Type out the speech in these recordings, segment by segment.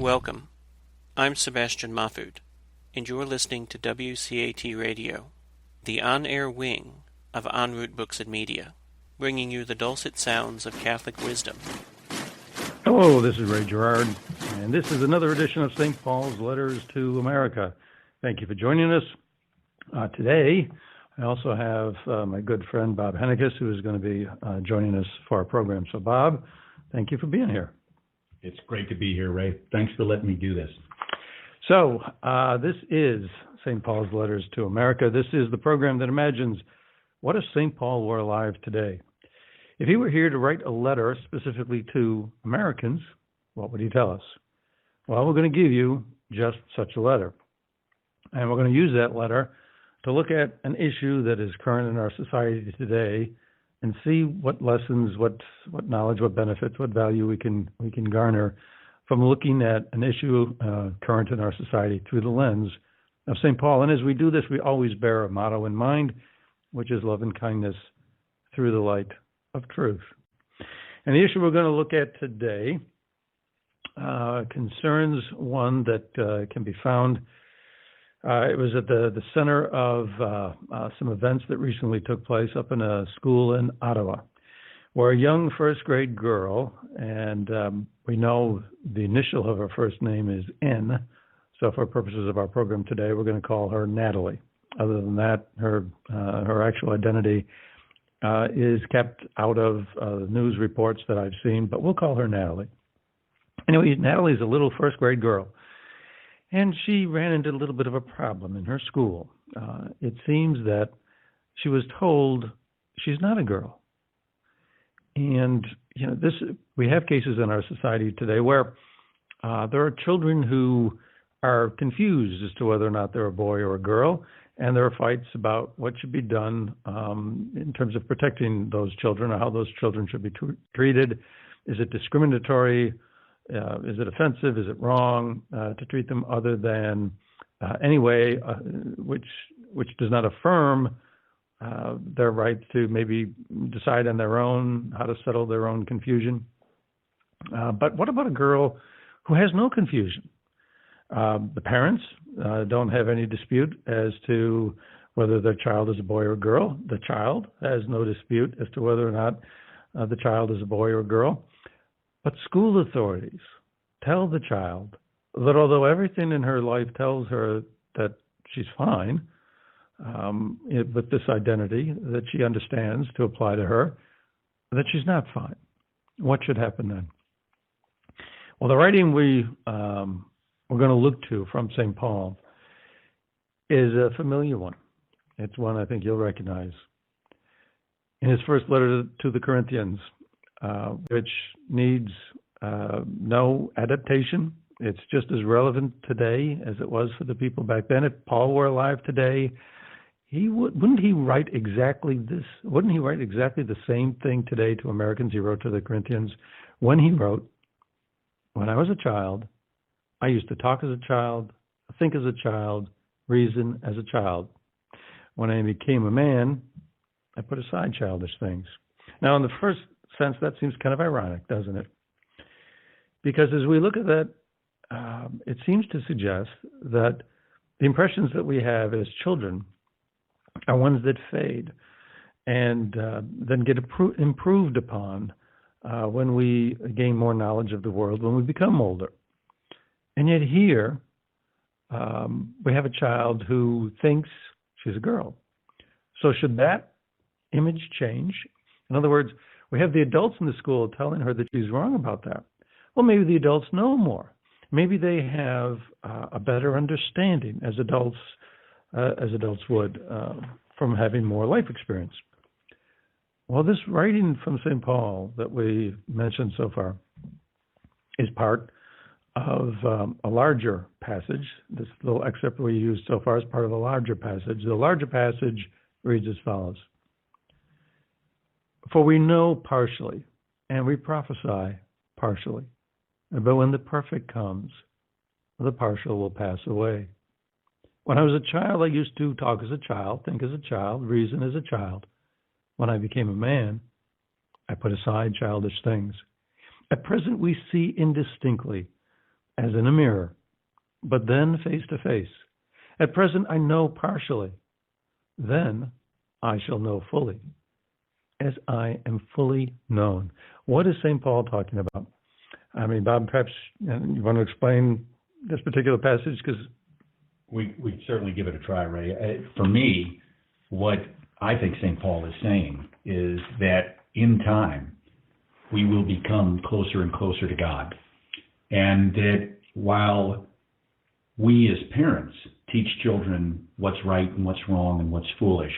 Welcome. I'm Sebastian Mahfood, and you're listening to WCAT Radio, the on-air wing of En Route Books and Media, bringing you the dulcet sounds of Catholic wisdom. Hello, this is Ray Gerard, and this is another edition of St. Paul's Letters to America. Thank you for joining us. Today, I also have my good friend Bob Hennekeys, who is going to be joining us for our program. So, Bob, thank you for being here. It's great to be here, Ray. Thanks for letting me do this. So, this is St. Paul's Letters to America. This is the program that imagines, what if St. Paul were alive today? If he were here to write a letter specifically to Americans, what would he tell us? Well, we're going to give you just such a letter. And we're going to use that letter to look at an issue that is current in our society today and see what lessons, what knowledge, what benefits, what value we can garner from looking at an issue current in our society through the lens of St. Paul. And as we do this, we always bear a motto in mind, which is love and kindness through the light of truth. And the issue we're going to look at today concerns one that can be found. It was at the center of some events that recently took place up in a school in Ottawa, where a young first grade girl, and we know the initial of her first name is N, so for purposes of our program today, we're going to call her Natalie. Other than that, her actual identity is kept out of news reports that I've seen, but we'll call her Natalie. Anyway, Natalie's a little first grade girl, and she ran into a little bit of a problem in her school. It seems that she was told she's not a girl. And, you know, we have cases in our society today where there are children who are confused as to whether or not they're a boy or a girl, and there are fights about what should be done in terms of protecting those children or how those children should be treated. Is it discriminatory? Is it offensive? Is it wrong to treat them other than any way which does not affirm their right to maybe decide on their own how to settle their own confusion? But what about a girl who has no confusion? The parents don't have any dispute as to whether their child is a boy or a girl. The child has no dispute as to whether or not the child is a boy or a girl. But school authorities tell the child that although everything in her life tells her that she's fine with this identity that she understands to apply to her, that she's not fine. What should happen then? Well, the writing we're going to look to from St. Paul is a familiar one. It's one I think you'll recognize. In his first letter to the Corinthians, which needs no adaptation. It's just as relevant today as it was for the people back then. If Paul were alive today, wouldn't he write exactly the same thing today to Americans he wrote to the Corinthians when he wrote, "When I was a child, I used to talk as a child, think as a child, reason as a child. When I became a man, I put aside childish things." Now, in the first sense, that seems kind of ironic, doesn't it? Because as we look at that, it seems to suggest that the impressions that we have as children are ones that fade and then get improved upon when we gain more knowledge of the world, when we become older. And yet here, we have a child who thinks she's a girl. So should that image change? In other words, we have the adults in the school telling her that she's wrong about that. Well, maybe the adults know more. Maybe they have a better understanding as adults would from having more life experience. Well, this writing from St. Paul that we mentioned so far is part of a larger passage. This little excerpt we used so far is part of a larger passage. The larger passage reads as follows: "For we know partially, and we prophesy partially. But when the perfect comes, the partial will pass away. When I was a child, I used to talk as a child, think as a child, reason as a child. When I became a man, I put aside childish things. At present we see indistinctly, as in a mirror, but then face to face. At present I know partially. Then I shall know fully, as I am fully known. What is St. Paul talking about? I mean, Bob, perhaps you want to explain this particular passage? Because we certainly give it a try, Ray. For me, what I think St. Paul is saying is that in time, we will become closer and closer to God. And that while we as parents teach children what's right and what's wrong and what's foolish,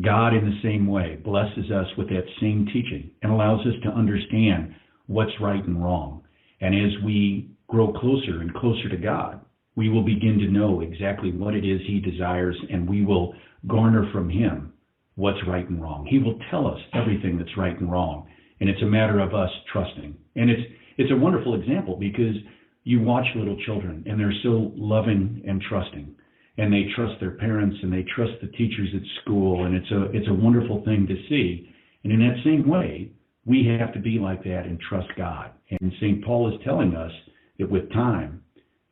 God in the same way blesses us with that same teaching and allows us to understand what's right and wrong. And as we grow closer and closer to God, we will begin to know exactly what it is He desires, and we will garner from Him what's right and wrong. He will tell us everything that's right and wrong, and it's a matter of us trusting. And it's a wonderful example because you watch little children, and they're so loving and trusting, and they trust their parents, and they trust the teachers at school, and it's a wonderful thing to see. And in that same way, we have to be like that and trust God. And St. Paul is telling us that with time,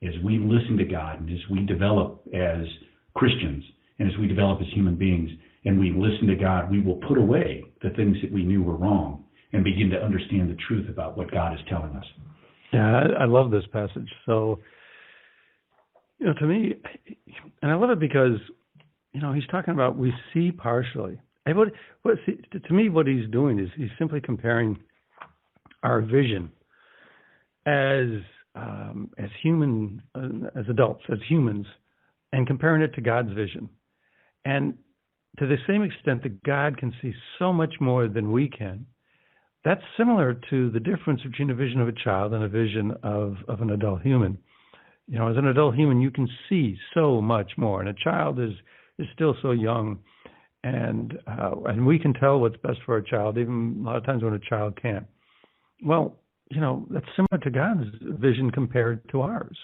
as we listen to God and as we develop as Christians and as we develop as human beings and we listen to God, we will put away the things that we knew were wrong and begin to understand the truth about what God is telling us. yeah, I love this passage. So, to me, and I love it because, he's talking about we see partially. And to me, what he's doing is he's simply comparing our vision as adults, as humans, and comparing it to God's vision. And to the same extent that God can see so much more than we can, that's similar to the difference between a vision of a child and a vision of an adult human. As an adult human, you can see so much more, and a child is still so young, and we can tell what's best for a child, even a lot of times when a child can't. Well, that's similar to God's vision compared to ours.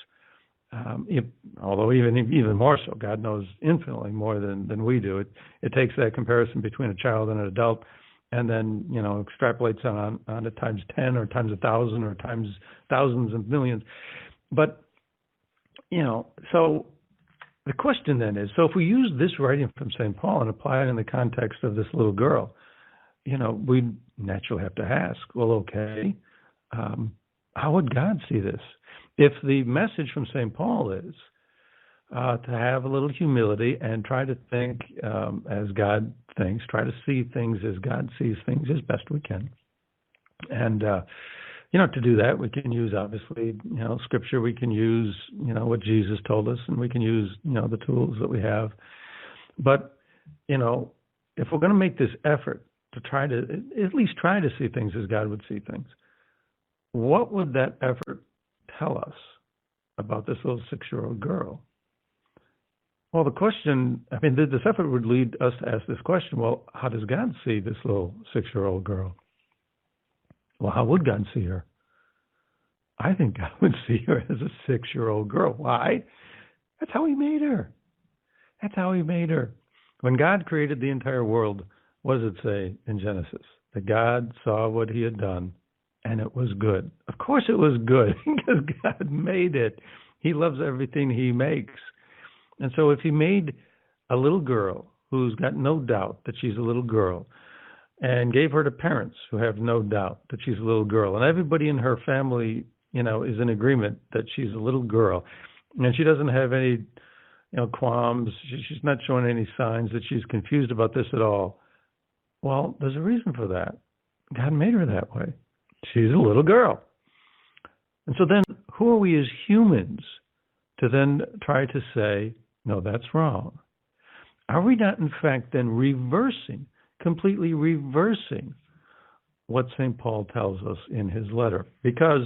Although even more so, God knows infinitely more than we do. It takes that comparison between a child and an adult, and then extrapolates on it times 10 or times 1,000 or times thousands of millions. But so the question then is: so if we use this writing from St. Paul and apply it in the context of this little girl, we naturally have to ask, well, okay, how would God see this? If the message from St. Paul is to have a little humility and try to think as God thinks, try to see things as God sees things as best we can. And, to do that, we can use, obviously, Scripture, we can use, what Jesus told us, and we can use, the tools that we have. But, if we're going to make this effort to at least try to see things as God would see things, what would that effort tell us about this little 6-year-old girl? Well, the question, this effort would lead us to ask this question: well, how does God see this little 6-year-old girl? Well, how would God see her? I think God would see her as a 6-year-old girl. Why? That's how He made her. That's how He made her. When God created the entire world, what does it say in Genesis? That God saw what He had done, and it was good. Of course it was good, because God made it. He loves everything He makes. And so if He made a little girl who's got no doubt that she's a little girl, and gave her to parents who have no doubt that she's a little girl, and everybody in her family, is in agreement that she's a little girl, and she doesn't have any, qualms, she's not showing any signs that she's confused about this at all. Well, there's a reason for that. God made her that way. She's a little girl. And so then, who are we as humans to then try to say, no, that's wrong? Are we not, in fact, then completely reversing what St. Paul tells us in his letter? Because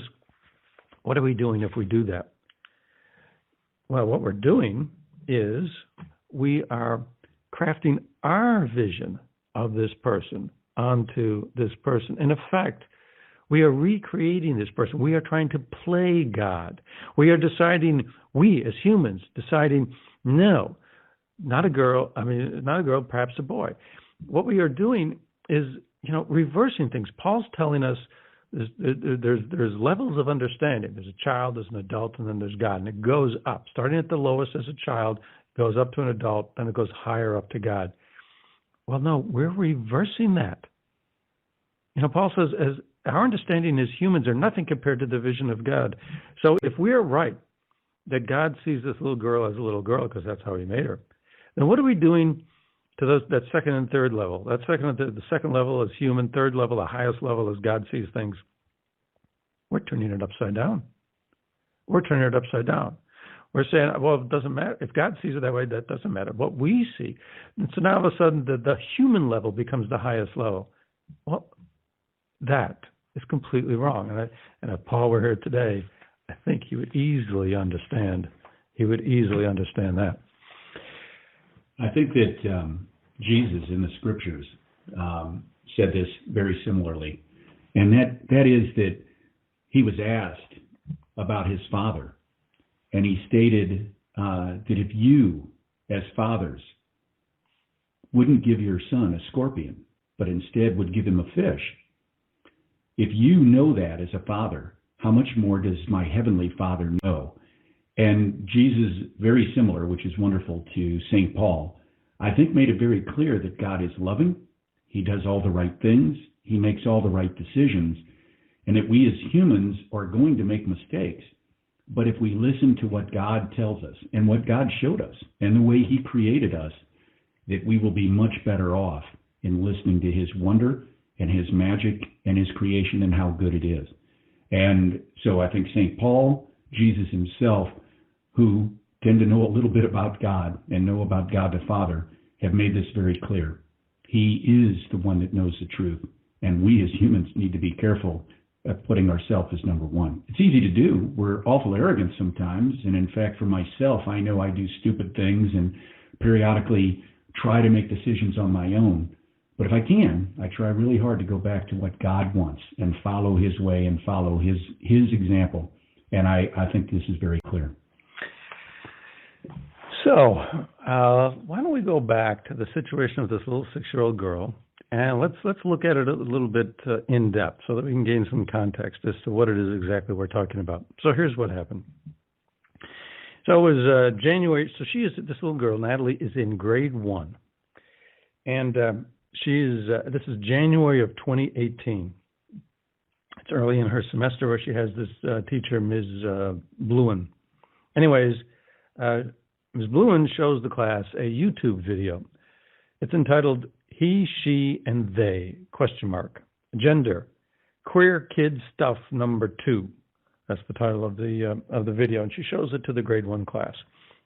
what are we doing if we do that? Well, what we're doing is we are crafting our vision of this person onto this person. In effect, we are recreating this person. We are trying to play God. We are we as humans, deciding, no, not a girl, perhaps a boy. What we are doing is, reversing things. Paul's telling us There's levels of understanding. There's a child, there's an adult, and then there's God. And it goes up. Starting at the lowest as a child, goes up to an adult, then it goes higher up to God. Well, no, we're reversing that. Paul says, as our understanding as humans are nothing compared to the vision of God. So if we are right that God sees this little girl as a little girl because that's how he made her, then what are we doing to that second and third level? That second and the second level is human, third level, the highest level is God sees things. We're turning it upside down. We're turning it upside down. We're saying, well, it doesn't matter. If God sees it that way, that doesn't matter. What we see. And so now all of a sudden the human level becomes the highest level. Well, that is completely wrong. And if Paul were here today, I think he would easily understand. He would easily understand that. I think that Jesus in the scriptures said this very similarly. And that is that he was asked about his Father. And he stated that if you, as fathers, wouldn't give your son a scorpion, but instead would give him a fish, if you know that as a father, how much more does my heavenly Father know? And Jesus, very similar, which is wonderful, to St. Paul, I think made it very clear that God is loving, he does all the right things, he makes all the right decisions, and that we as humans are going to make mistakes. But if we listen to what God tells us and what God showed us and the way he created us, that we will be much better off in listening to his wonder and his magic and his creation and how good it is. And so I think St. Paul, Jesus himself, who tend to know a little bit about God and know about God the Father, have made this very clear. He is the one that knows the truth, and we as humans need to be careful of putting ourselves as number one. It's easy to do. We're awful arrogant sometimes, and in fact, for myself, I know I do stupid things and periodically try to make decisions on my own. But if I can, I try really hard to go back to what God wants and follow his way and follow his example. And I think this is very clear. So why don't we go back to the situation of this little 6-year-old girl, and let's look at it a little bit in depth so that we can gain some context as to what it is exactly we're talking about. So here's what happened. So it was January. So this little girl, Natalie, is in grade 1, and this is January of 2018. It's early in her semester where she has this teacher, Ms. Bluen. Anyways, Ms. Bluen shows the class a YouTube video. It's entitled "He, She, and They?" ? Gender, Queer Kid Stuff Number 2. That's the title of the video, and she shows it to the grade 1 class.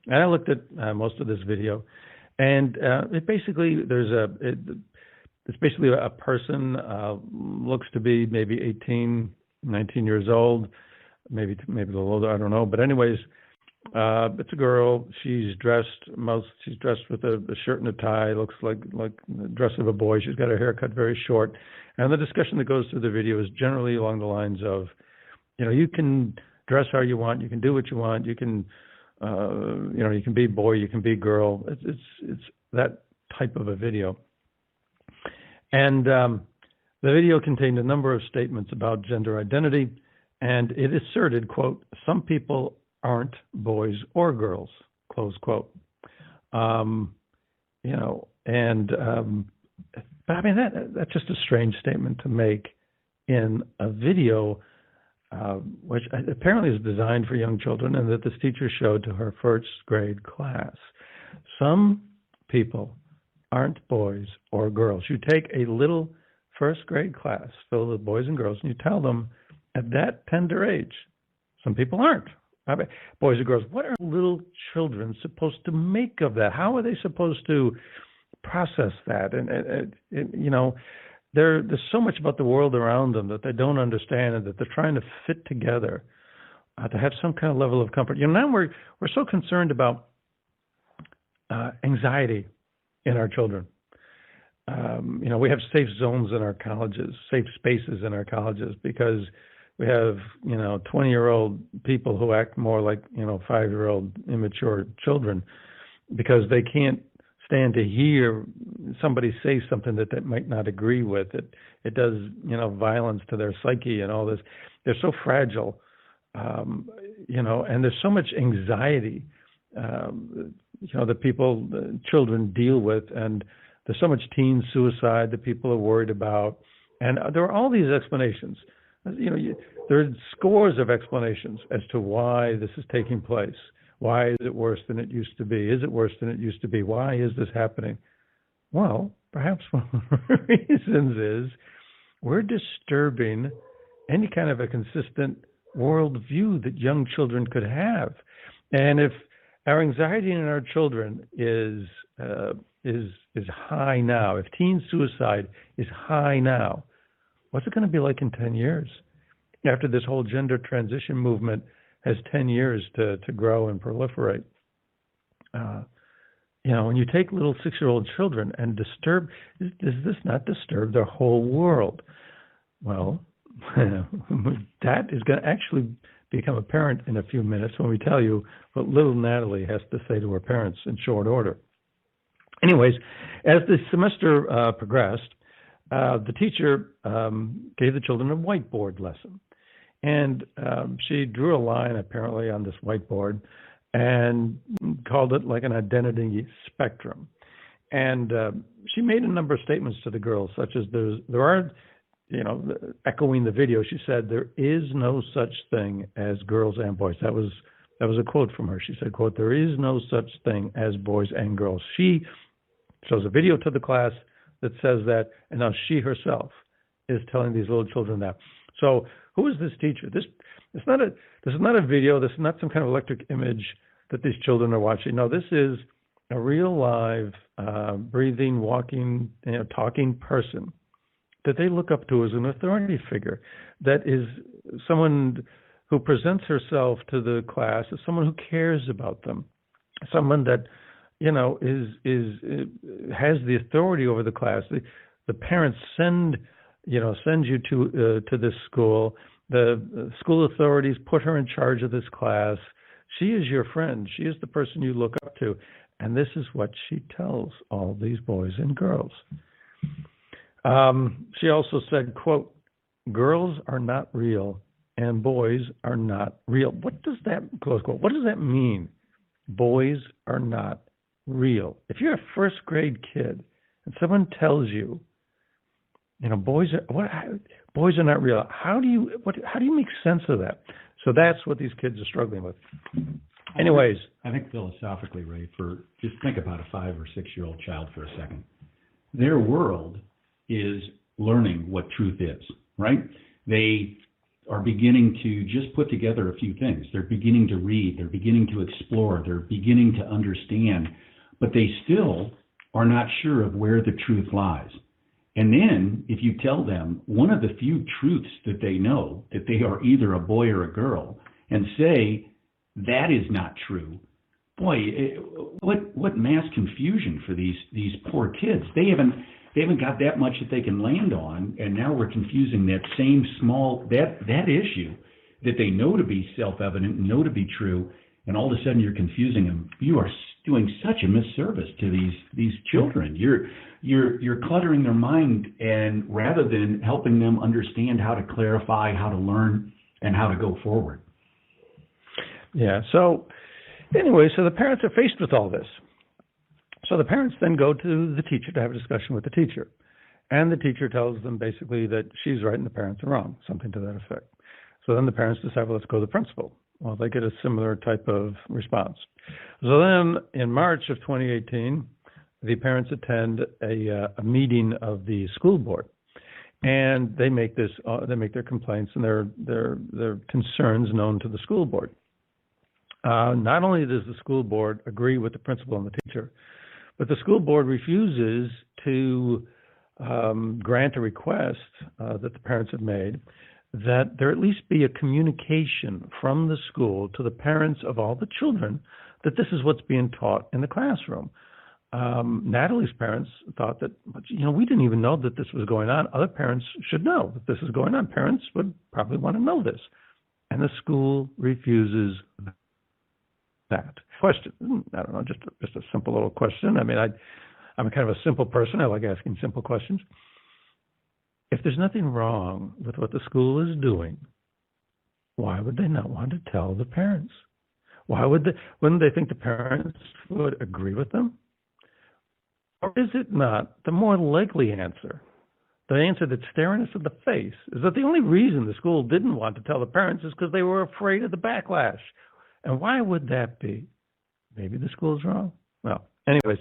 And I looked at most of this video, and it basically it's basically a person, looks to be maybe 18, 19 years old, maybe a little older, I don't know. But anyways, it's a girl. She's dressed with a shirt and a tie. Looks like the dress of a boy. She's got her hair cut very short. And the discussion that goes through the video is generally along the lines of, you can dress how you want. You can do what you want. You can, you can be boy. You can be girl. It's that type of a video. And the video contained a number of statements about gender identity, and it asserted, quote, "Some people aren't boys or girls," close quote. But I mean, that's just a strange statement to make in a video, which apparently is designed for young children, and that this teacher showed to her first grade class. Some people aren't boys or girls. You take a little first grade class filled with boys and girls, and you tell them at that tender age, some people aren't. I mean, boys or girls, what are little children supposed to make of that? How are they supposed to process that? And there's so much about the world around them that they don't understand, and that they're trying to fit together to have some kind of level of comfort. Now we're so concerned about anxiety in our children. We have safe zones in our colleges, safe spaces in our colleges, because we have, 20-year-old people who act more like, 5-year-old immature children, because they can't stand to hear somebody say something that they might not agree with. It does, violence to their psyche and all this. They're so fragile, and there's so much anxiety, that children deal with, and there's so much teen suicide that people are worried about. And there are all these explanations. There are scores of explanations as to why this is taking place. Why is it worse than it used to be? Is it worse than it used to be? Why is this happening? Well, perhaps one of the reasons is we're disturbing any kind of a consistent worldview that young children could have. And if our anxiety in our children is high now, if teen suicide is high now, what's it going to be like in 10 years? After this whole gender transition movement has 10 years to grow and proliferate. When you take little 6-year-old children and does this not disturb their whole world? Well, that is going to actually become apparent in a few minutes when we tell you what little Natalie has to say to her parents in short order. Anyways, as the semester progressed, the teacher gave the children a whiteboard lesson. And she drew a line, apparently, on this whiteboard and called it like an identity spectrum. And she made a number of statements to the girls, such as there are, echoing the video, she said, there is no such thing as girls and boys. That was a quote from her. She said, quote, there is no such thing as boys and girls. She shows a video to the class that says that, and now she herself is telling these little children that. So who is this teacher? This is not a video. This is not some kind of electric image that these children are watching. No, this is a real live, breathing, walking, talking person that they look up to as an authority figure, that is someone who presents herself to the class as someone who cares about them, someone that has the authority over the class. The parents send you to this school. The school authorities put her in charge of this class. She is your friend. She is the person you look up to. And this is what she tells all these boys and girls. She also said, quote, girls are not real and boys are not real. What does that, close quote, what does that mean? Boys are not real. If you're a first grade kid and someone tells you, boys are not real, how do you make sense of that? So that's what these kids are struggling with. Anyways, I think philosophically, Ray, just think about a 5 or 6-year-old child for a second. Their world is learning what truth is, right? They are beginning to just put together a few things. They're beginning to read. They're beginning to explore. They're beginning to understand. But they still are not sure of where the truth lies. And then if you tell them one of the few truths that they know, that they are either a boy or a girl, and say that is not true, boy, what mass confusion for these poor kids. They haven't got that much that they can land on, and now we're confusing that same that issue that they know to be self-evident, know to be true, and all of a sudden you're confusing them. You are doing such a misservice to these children. You're cluttering their mind, and rather than helping them understand how to clarify, how to learn, and how to go forward. Yeah. So anyway, the parents are faced with all this. So the parents then go to the teacher to have a discussion with the teacher. And the teacher tells them basically that she's right and the parents are wrong, something to that effect. So then the parents decide, well, let's go to the principal. Well, they get a similar type of response. So then in March of 2018, the parents attend a meeting of the school board. And they make their complaints and their concerns known to the school board. Not only does the school board agree with the principal and the teacher, but the school board refuses to grant a request that the parents have made that there at least be a communication from the school to the parents of all the children that this is what's being taught in the classroom. Natalie's parents thought that, we didn't even know that this was going on. Other parents should know that this is going on. Parents would probably want to know this. And the school refuses. that? Question. I don't know, just a simple little question. I mean, I'm kind of a simple person. I like asking simple questions. If there's nothing wrong with what the school is doing, why would they not want to tell the parents? Wouldn't they think the parents would agree with them? Or is it not the more likely answer, the answer that's staring us in the face, is that the only reason the school didn't want to tell the parents is because they were afraid of the backlash? And why would that be? Maybe the school's wrong. Well, anyways,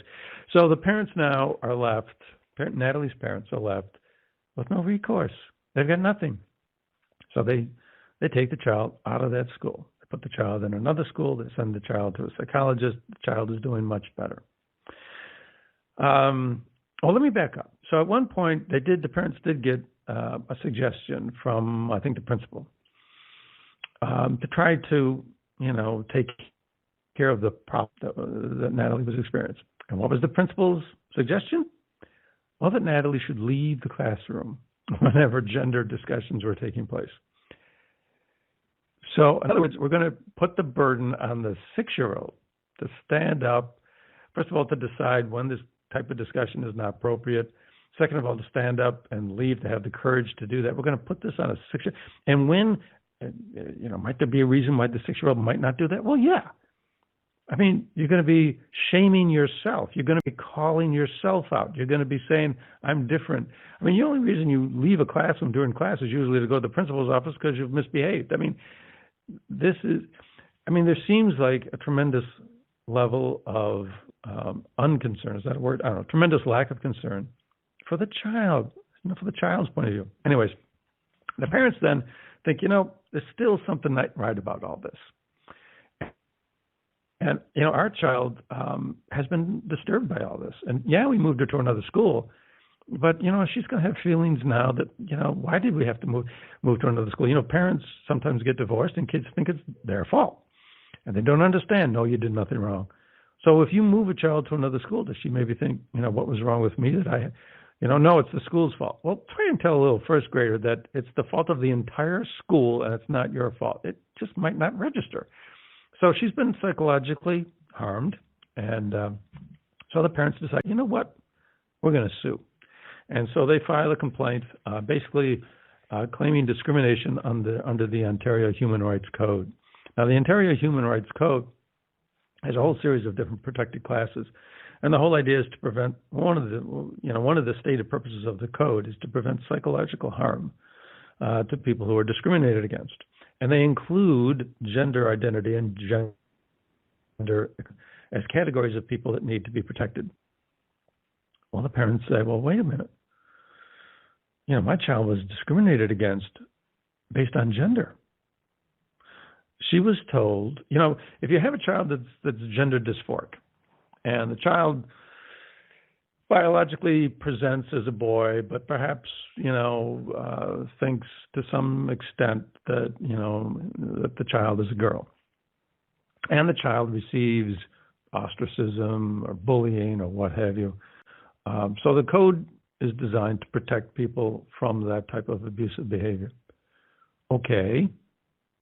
so the parents now are left, Natalie's parents are left with no recourse. They've got nothing. So they take the child out of that school. They put the child in another school. They send the child to a psychologist. The child is doing much better. Let me back up. So at one point, the parents did get a suggestion from, I think, the principal to try to, take care of the problem that Natalie was experiencing. And what was the principal's suggestion? Well, that Natalie should leave the classroom whenever gender discussions were taking place. So, in other words, we're going to put the burden on the 6-year-old to stand up, first of all, to decide when this type of discussion is not appropriate. Second of all, to stand up and leave, to have the courage to do that. We're going to put this on a 6-year-old. And when, might there be a reason why the 6-year-old might not do that? Well, yeah. I mean, you're going to be shaming yourself. You're going to be calling yourself out. You're going to be saying, I'm different. I mean, the only reason you leave a classroom during class is usually to go to the principal's office because you've misbehaved. I mean, there seems like a tremendous level of unconcern. Is that a word? I don't know. Tremendous lack of concern for the child, for the child's point of view. Anyways, the parents then think, there's still something not right about all this. And, our child has been disturbed by all this. And, yeah, we moved her to another school. But, she's going to have feelings now that, why did we have to move to another school? Parents sometimes get divorced and kids think it's their fault. And they don't understand, no, you did nothing wrong. So if you move a child to another school, does she maybe think, what was wrong with me that no, it's the school's fault. Well, try and tell a little first grader that it's the fault of the entire school and it's not your fault. It just might not register. So she's been psychologically harmed. And so the parents decide, what? We're going to sue. And so they file a complaint, basically claiming discrimination under the Ontario Human Rights Code. Now, the Ontario Human Rights Code has a whole series of different protected classes, and the whole idea is to prevent one of the stated purposes of the code is to prevent psychological harm to people who are discriminated against, and they include gender identity and gender as categories of people that need to be protected. Well, the parents say, well, wait a minute. My child was discriminated against based on gender. She was told, if you have a child that's gender dysphoric, and the child biologically presents as a boy, but perhaps, thinks to some extent that, that the child is a girl, and the child receives ostracism or bullying or what have you. So the code is designed to protect people from that type of abusive behavior. Okay,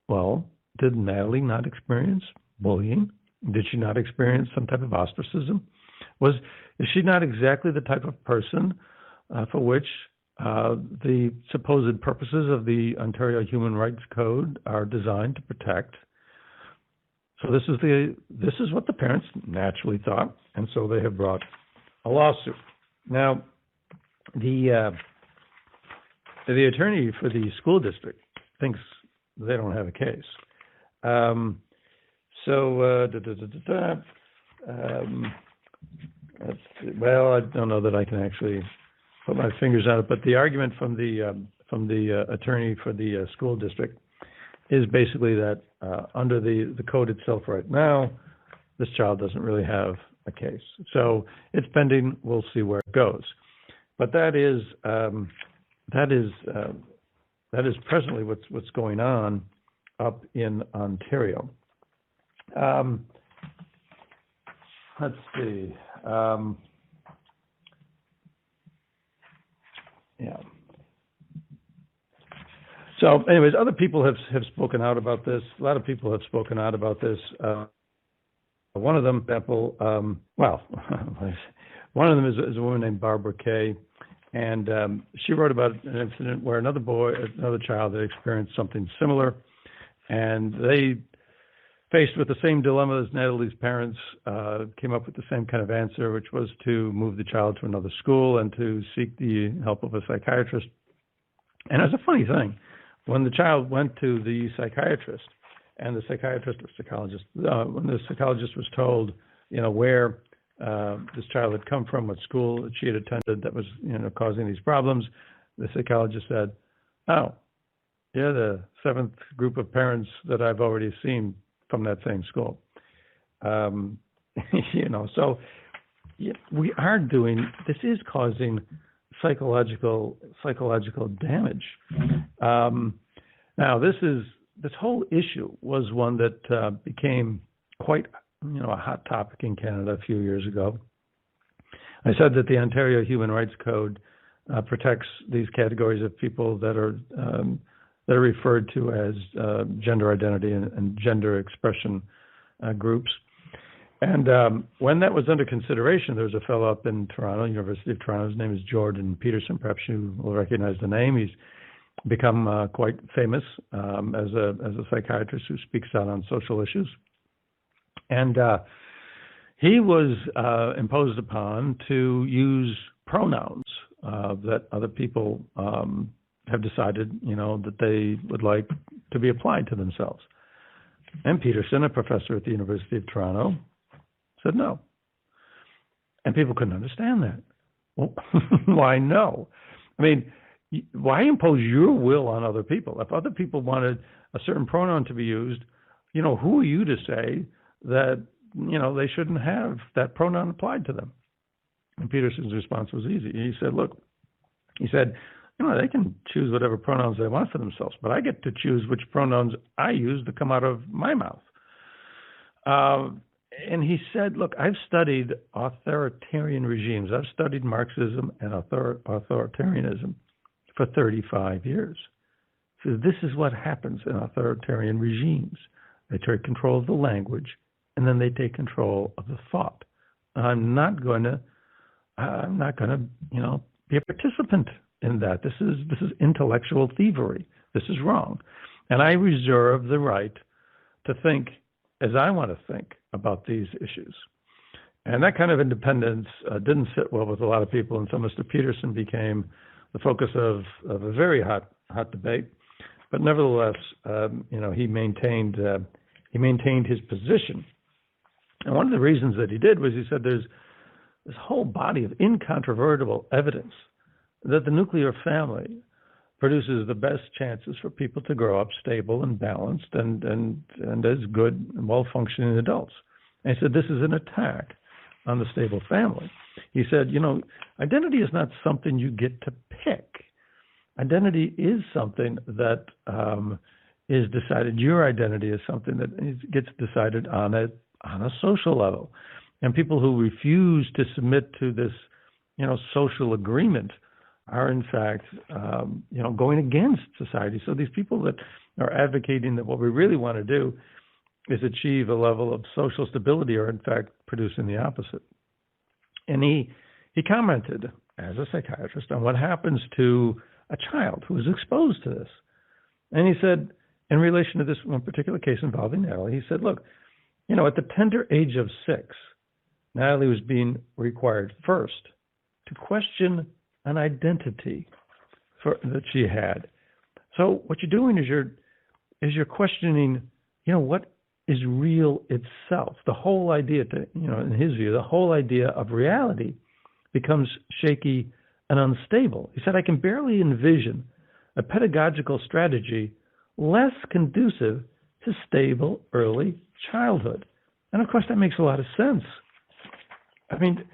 well, did Natalie not experience bullying? Did she not experience some type of ostracism? Is she not exactly the type of person for which the supposed purposes of the Ontario Human Rights Code are designed to protect? So this is what the parents naturally thought, and so they have brought a lawsuit. Now, the attorney for the school district thinks they don't have a case. Well, I don't know that I can actually put my fingers on it, but the argument from the attorney for the school district is basically that under the code itself right now, this child doesn't really have a case. So it's pending. We'll see where it goes. But that is presently what's going on up in Ontario. Let's see. Yeah. So, anyways, other people have spoken out about this. A lot of people have spoken out about this. One of them, example, one of them is a woman named Barbara Kay, and she wrote about an incident where another child had experienced something similar, and they, faced with the same dilemma as Natalie's parents, came up with the same kind of answer, which was to move the child to another school and to seek the help of a psychiatrist. And it's a funny thing, when the child went to the psychiatrist, and the psychiatrist or psychologist, when the psychologist was told, where this child had come from, what school that she had attended that was, causing these problems, the psychologist said, "Oh, you're the seventh group of parents that I've already seen from that same school." So we are doing, this is causing psychological damage. Now, this whole issue was one that became quite, a hot topic in Canada a few years ago. I said that the Ontario Human Rights Code protects these categories of people that are referred to as gender identity and gender expression groups. And when that was under consideration, there was a fellow up in Toronto, University of Toronto. His name is Jordan Peterson. Perhaps you will recognize the name. He's become quite famous as a psychiatrist who speaks out on social issues. And he was imposed upon to use pronouns that other people have decided, that they would like to be applied to themselves. And Peterson, a professor at the University of Toronto, said no. And people couldn't understand that. Well, why no? I mean, why impose your will on other people? If other people wanted a certain pronoun to be used, who are you to say that, they shouldn't have that pronoun applied to them? And Peterson's response was easy. He said, they can choose whatever pronouns they want for themselves, but I get to choose which pronouns I use to come out of my mouth. And he said, look, I've studied authoritarian regimes. I've studied Marxism and authoritarianism for 35 years. So this is what happens in authoritarian regimes. They take control of the language, and then they take control of the thought. I'm not going to, be a participant in that. This is intellectual thievery. This is wrong. And I reserve the right to think as I want to think about these issues. And that kind of independence didn't sit well with a lot of people, and so Mr. Peterson became the focus of a very hot debate. But nevertheless, he maintained his position. And one of the reasons that he did was he said there's this whole body of incontrovertible evidence that the nuclear family produces the best chances for people to grow up stable and balanced and as good and well-functioning adults. And he said this is an attack on the stable family. He said, identity is not something you get to pick. Identity is something that is decided. Your identity is something that gets decided on a social level. And people who refuse to submit to this, social agreement are in fact, going against society. So these people that are advocating that what we really want to do is achieve a level of social stability are in fact producing the opposite. And he commented as a psychiatrist on what happens to a child who is exposed to this. And he said, in relation to this one particular case involving Natalie, he said, look, at the tender age of 6, Natalie was being required first to question an identity that she had. So what you're doing is you're questioning, what is real itself. The whole idea, in his view, the whole idea of reality becomes shaky and unstable. He said, I can barely envision a pedagogical strategy less conducive to stable early childhood. And of course, that makes a lot of sense. I mean,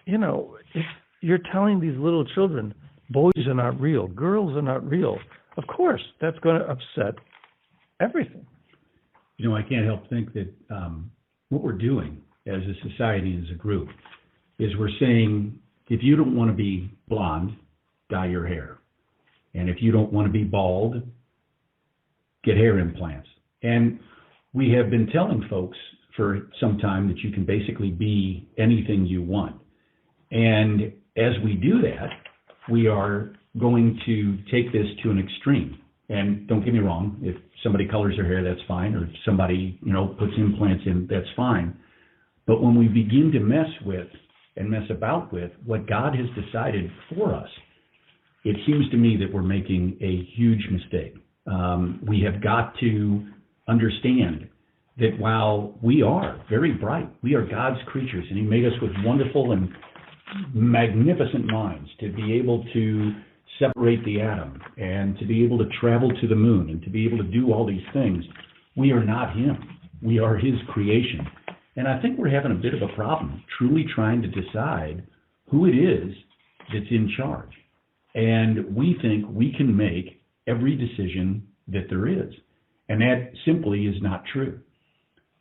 if you're telling these little children, boys are not real, girls are not real, of course, that's going to upset everything. I can't help think that what we're doing as a society and as a group is we're saying, if you don't want to be blonde, dye your hair. And if you don't want to be bald, get hair implants. And we have been telling folks for some time that you can basically be anything you want. And as we do that, we are going to take this to an extreme. And don't get me wrong, if somebody colors their hair, that's fine, or if somebody, puts implants in, that's fine. But when we begin to mess with and mess about with what God has decided for us, it seems to me that we're making a huge mistake. We have got to understand that while we are very bright, we are God's creatures, and He made us with wonderful and magnificent minds to be able to separate the atom and to be able to travel to the moon and to be able to do all these things. We are not Him. We are His creation. And I think we're having a bit of a problem truly trying to decide who it is that's in charge. And we think we can make every decision that there is. And that simply is not true.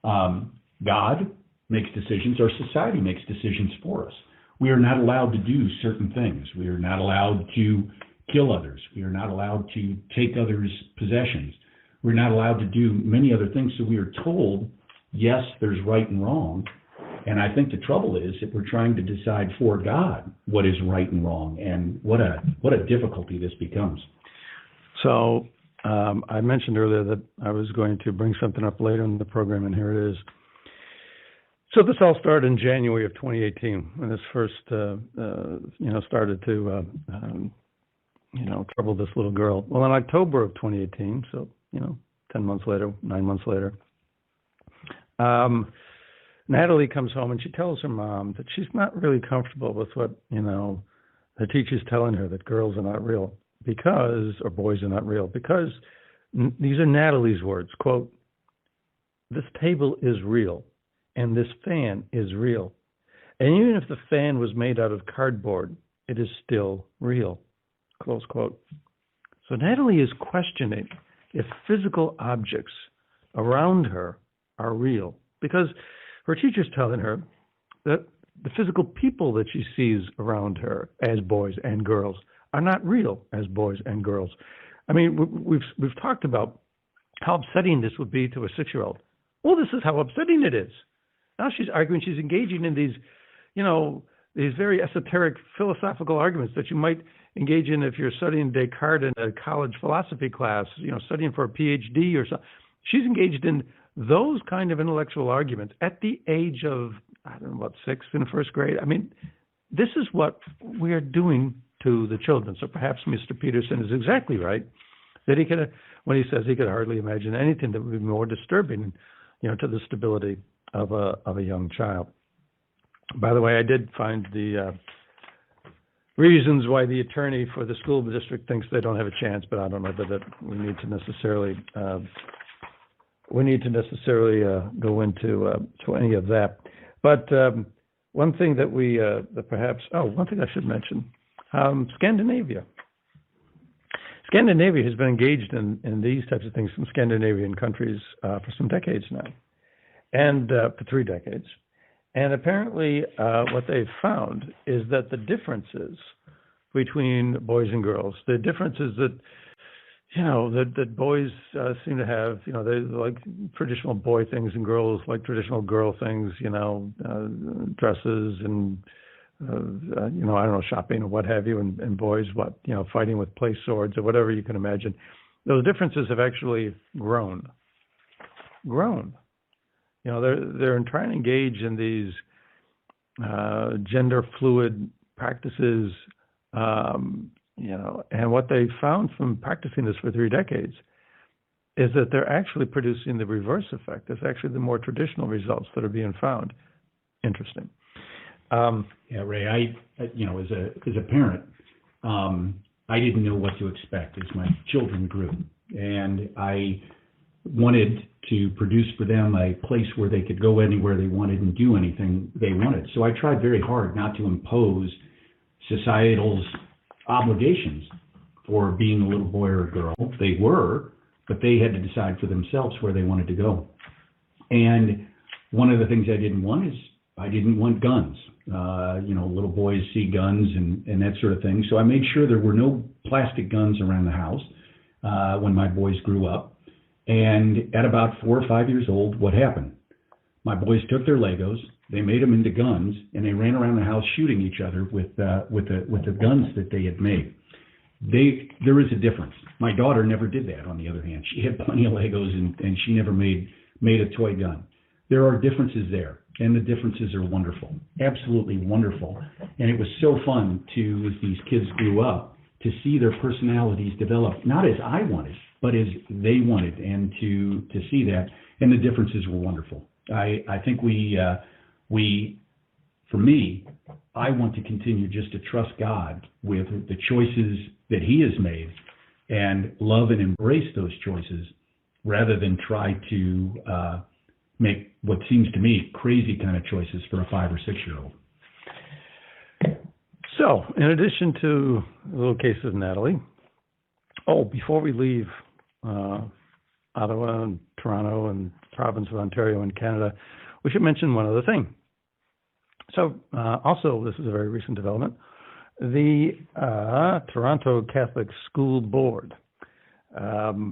God makes decisions, our society makes decisions for us. We are not allowed to do certain things. We are not allowed to kill others. We are not allowed to take others' possessions. We're not allowed to do many other things. So we are told, yes, there's right and wrong. And I think the trouble is that we're trying to decide for God what is right and wrong, and what a difficulty this becomes. So I mentioned earlier that I was going to bring something up later in the program, and here it is. So this all started in January of 2018 when this first, started to, trouble this little girl. Well, in October of 2018, so 9 months later, Natalie comes home and she tells her mom that she's not really comfortable with what, the teacher's telling her, that girls are not real or boys are not real, because these are Natalie's words, quote, "This table is real and this fan is real. And even if the fan was made out of cardboard, it is still real," close quote. So Natalie is questioning if physical objects around her are real, because her teacher's telling her that the physical people that she sees around her as boys and girls are not real as boys and girls. I mean, we've talked about how upsetting this would be to a 6-year-old. Well, this is how upsetting it is. Now she's arguing, she's engaging in these, these very esoteric philosophical arguments that you might engage in if you're studying Descartes in a college philosophy class, studying for a PhD or something. She's engaged in those kind of intellectual arguments at the age of, 6 in first grade. I mean, this is what we are doing to the children. So perhaps Mr. Peterson is exactly right, that when he says he could hardly imagine anything that would be more disturbing, to the stability of a young child. By the way, I did find the reasons why the attorney for the school district thinks they don't have a chance, but I don't know that we need to necessarily go into to any of that. But one thing that one thing I should mention, Scandinavia. Scandinavia has been engaged in these types of things from Scandinavian countries for some decades now, and for 3 decades. And apparently what they've found is that the differences between boys and girls, the differences that, that boys seem to have, they like traditional boy things and girls like traditional girl things, dresses and, shopping or what have you, and boys, fighting with play swords or whatever you can imagine. Those differences have actually grown. They're trying to engage in these gender fluid practices, and what they found from practicing this for 3 decades is that they're actually producing the reverse effect. It's actually the more traditional results that are being found. Interesting. Yeah, Ray, as a parent, I didn't know what to expect as my children grew. And I wanted to produce for them a place where they could go anywhere they wanted and do anything they wanted. So I tried very hard not to impose societal's obligations for being a little boy or a girl. They were, but they had to decide for themselves where they wanted to go. And one of the things I didn't want is I didn't want guns. Little boys see guns and that sort of thing. So I made sure there were no plastic guns around the house when my boys grew up. And at about 4 or 5 years old, what happened? My boys took their Legos, they made them into guns, and they ran around the house shooting each other with the guns that they had made. There is a difference. My daughter never did that, on the other hand. She had plenty of Legos, and she never made a toy gun. There are differences there, and the differences are wonderful, absolutely wonderful. And it was so fun as these kids grew up, to see their personalities develop, not as I wanted, but as they wanted, and to see that. And the differences were wonderful. I think for me, I want to continue just to trust God with the choices that He has made, and love and embrace those choices, rather than try to make what seems to me crazy kind of choices for a 5 or 6 year old. So, in addition to the little case of Natalie, before we leave Ottawa and Toronto and the province of Ontario and Canada, we should mention one other thing. So, also, this is a very recent development. The Toronto Catholic School Board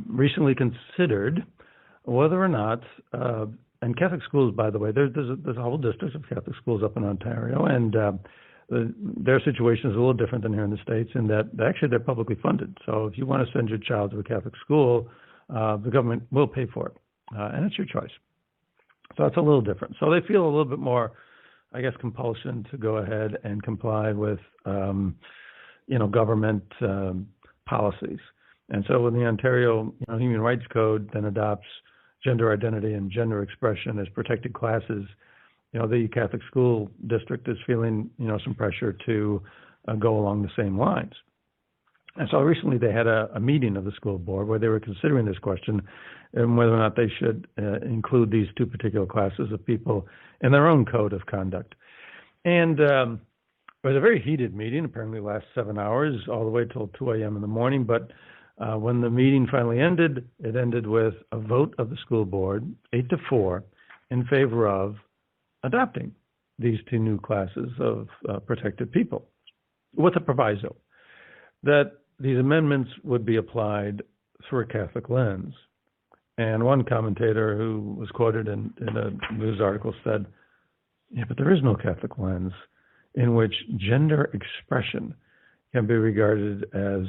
recently considered whether or not, and Catholic schools, by the way, there's a whole district of Catholic schools up in Ontario, and their situation is a little different than here in the States, in that actually they're publicly funded. So if you want to send your child to a Catholic school, the government will pay for it, and it's your choice. So it's a little different. So they feel a little bit more, I guess, compulsion to go ahead and comply with, government policies. And so when the Ontario Human Rights Code then adopts gender identity and gender expression as protected classes, the Catholic school district is feeling, some pressure to go along the same lines. And so recently they had a meeting of the school board where they were considering this question and whether or not they should include these two particular classes of people in their own code of conduct. And it was a very heated meeting, apparently last 7 hours, all the way till 2 a.m. in the morning. But when the meeting finally ended, it ended with a vote of the school board, 8-4, in favor of adopting these two new classes of protected people, with a proviso that these amendments would be applied through a Catholic lens. And one commentator who was quoted in a news article said, but there is no Catholic lens in which gender expression can be regarded as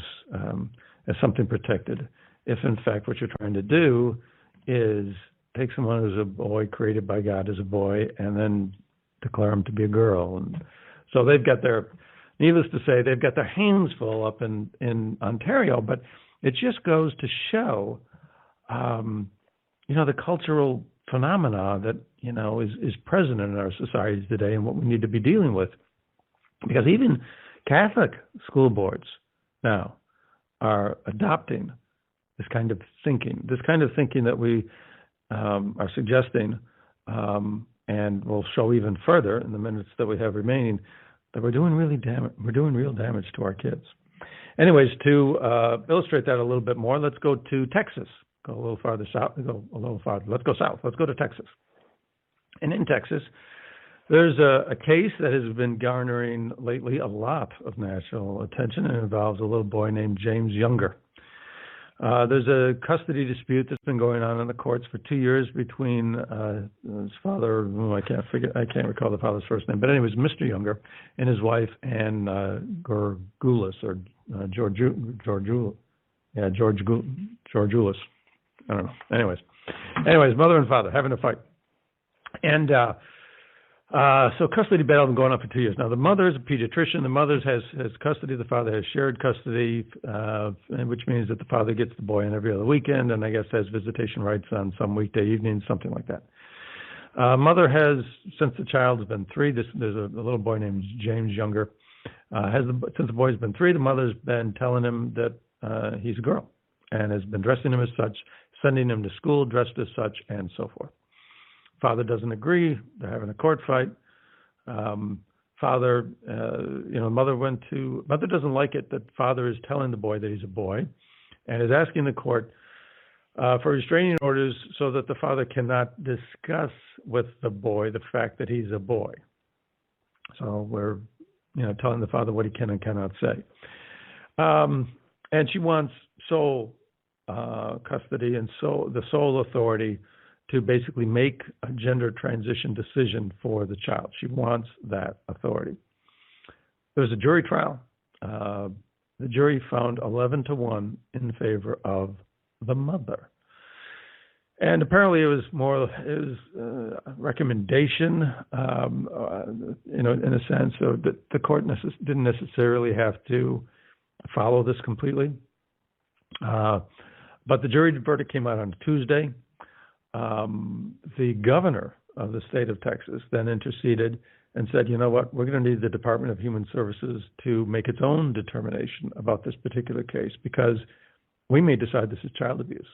something protected, if in fact what you're trying to do is take someone who's a boy created by God as a boy and then declare him to be a girl. And so they've got needless to say, they've got their hands full up in Ontario, but it just goes to show, the cultural phenomena that, is present in our societies today and what we need to be dealing with. Because even Catholic school boards now are adopting this kind of thinking that we are suggesting, and we'll show even further in the minutes that we have remaining, that we're doing real damage to our kids. Anyways, to illustrate that a little bit more, let's go to Texas. Go a little farther south. Let's go south. Let's go to Texas. And in Texas, there's a case that has been garnering lately a lot of national attention, and involves a little boy named James Younger. There's a custody dispute that's been going on in the courts for 2 years between his father, I can't recall the father's first name, but anyways, Mr. Younger, and his wife, Ann Georgoulis, or Georgoulis. I don't know. Anyways, mother and father having a fight. And so custody battle has been going on for 2 years. Now, the mother is a pediatrician. The mother has custody. The father has shared custody, which means that the father gets the boy in every other weekend, and I guess has visitation rights on some weekday evenings, something like that. Mother has, since the child has been 3, there's a little boy named James Younger. Since the boy's been 3, the mother's been telling him that he's a girl, and has been dressing him as such, sending him to school dressed as such, and so forth. Father doesn't agree. They're having a court fight. Mother doesn't like it that father is telling the boy that he's a boy, and is asking the court for restraining orders so that the father cannot discuss with the boy the fact that he's a boy. So we're, telling the father what he can and cannot say. And she wants sole custody and the sole authority to basically make a gender transition decision for the child. She wants that authority. There was a jury trial. The jury found 11-1 in favor of the mother. And apparently it was a recommendation, in a sense, so that the court didn't necessarily have to follow this completely. But the jury verdict came out on Tuesday. The governor of the state of Texas then interceded and said, you know what, we're going to need the Department of Human Services to make its own determination about this particular case, because we may decide this is child abuse,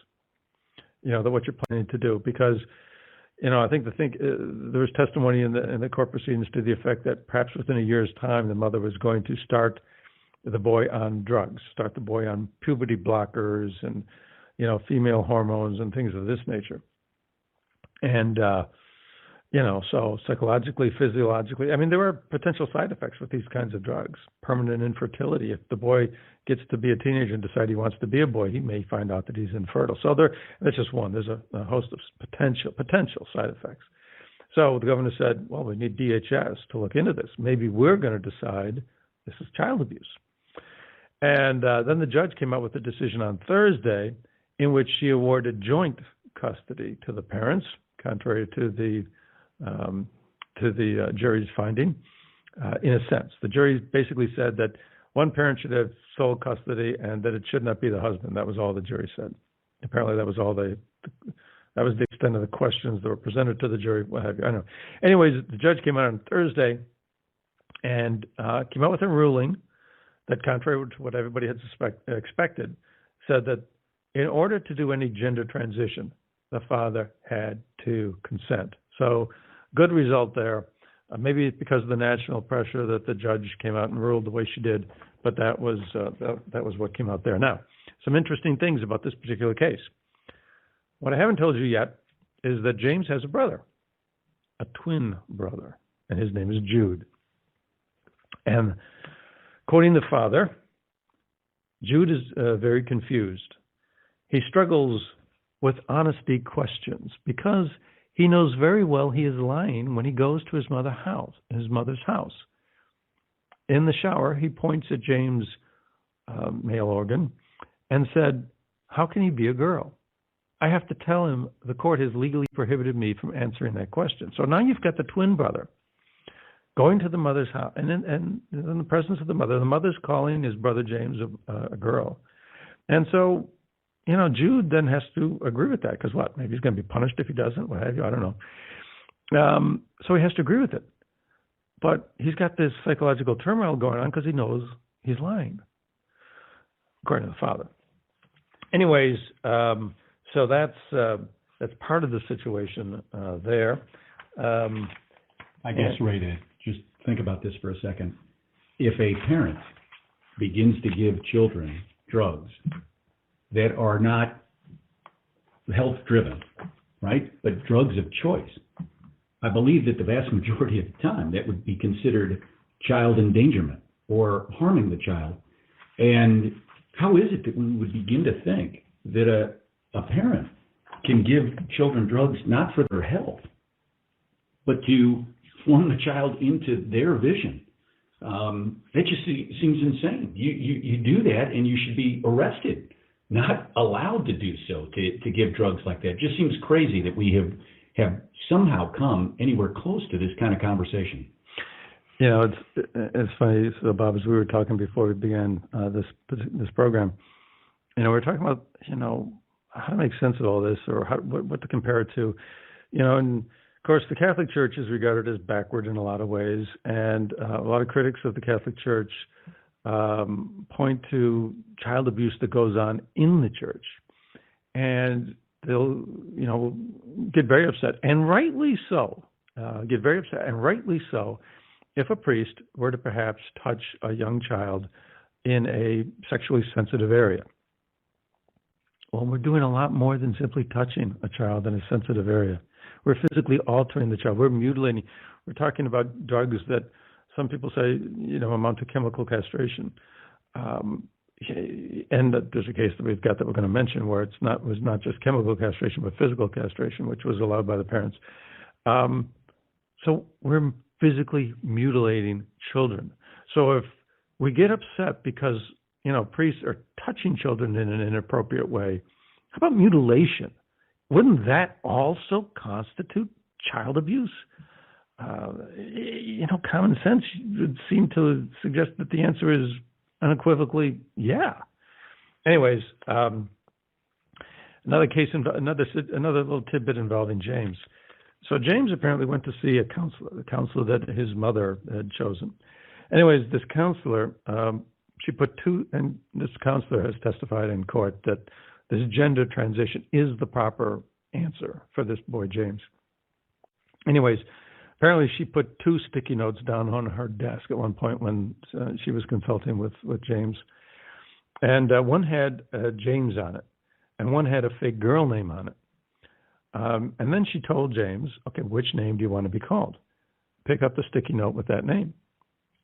that what you're planning to do. Because, I think there was testimony in the court proceedings to the effect that perhaps within a year's time, the mother was going to start the boy on drugs, start the boy on puberty blockers and, female hormones and things of this nature. And, so psychologically, physiologically, there were potential side effects with these kinds of drugs. Permanent infertility. If the boy gets to be a teenager and decide he wants to be a boy, he may find out that he's infertile. So that's just one. There's a host of potential side effects. So the governor said, well, we need DHS to look into this. Maybe we're going to decide this is child abuse. And then the judge came out with a decision on Thursday in which she awarded joint custody to the parents, contrary to the jury's finding. In a sense, the jury basically said that one parent should have sole custody and that it should not be the husband. That was all the jury said. Apparently, that was the extent of the questions that were presented to the jury. What have you? I don't know. Anyways, the judge came out on Thursday and came out with a ruling that, contrary to what everybody had expected, said that in order to do any gender transition, the father had to consent. So, good result there. Maybe because of the national pressure that the judge came out and ruled the way she did, but that was what came out there. Now, some interesting things about this particular case. What I haven't told you yet is that James has a brother, a twin brother, and his name is Jude. And quoting the father, Jude is very confused. He struggles with honesty questions because he knows very well he is lying when he goes to his mother's house. In the shower, he points at James' male organ and said, how can he be a girl? I have to tell him the court has legally prohibited me from answering that question. So now you've got the twin brother going to the mother's house, and in the presence of the mother's calling his brother James a girl. And so, Jude then has to agree with that, because what? Maybe he's going to be punished if he doesn't, what have you, I don't know. So he has to agree with it. But he's got this psychological turmoil going on because he knows he's lying, according to the father. Anyways, so that's part of the situation there. I guess, Ray, to just think about this for a second. If a parent begins to give children drugs that are not health-driven, right, but drugs of choice, I believe that the vast majority of the time that would be considered child endangerment or harming the child. And how is it that we would begin to think that a parent can give children drugs not for their health, but to form the child into their vision? That just seems insane. You do that and you should be arrested, not allowed to do so, to give drugs like that. It just seems crazy that we have somehow come anywhere close to this kind of conversation. It's funny. So, Bob, as we were talking before we began this program, we're talking about how to make sense of all this, or what to compare it to, and of course the Catholic Church is regarded as backward in a lot of ways, and a lot of critics of the Catholic Church point to child abuse that goes on in the church, and they'll get very upset, and rightly so. If a priest were to perhaps touch a young child in a sexually sensitive area. Well, we're doing a lot more than simply touching a child in a sensitive area. We're physically altering the child. We're mutilating. We're talking about drugs that some people say, amount to chemical castration. and there's a case that we've got that we're going to mention where was not just chemical castration but physical castration, which was allowed by the parents. So we're physically mutilating children. So if we get upset because priests are touching children in an inappropriate way, how about mutilation? Wouldn't that also constitute child abuse? Common sense would seem to suggest that the answer is unequivocally yeah. Anyways, another case, another little tidbit involving James. So James apparently went to see a counselor that his mother had chosen. Anyways, this counselor, she put and this counselor has testified in court that this gender transition is the proper answer for this boy, James. Anyways, apparently she put 2 sticky notes down on her desk at one point when she was consulting with James. And one had James on it, and one had a fake girl name on it. And then she told James, okay, which name do you want to be called? Pick up the sticky note with that name.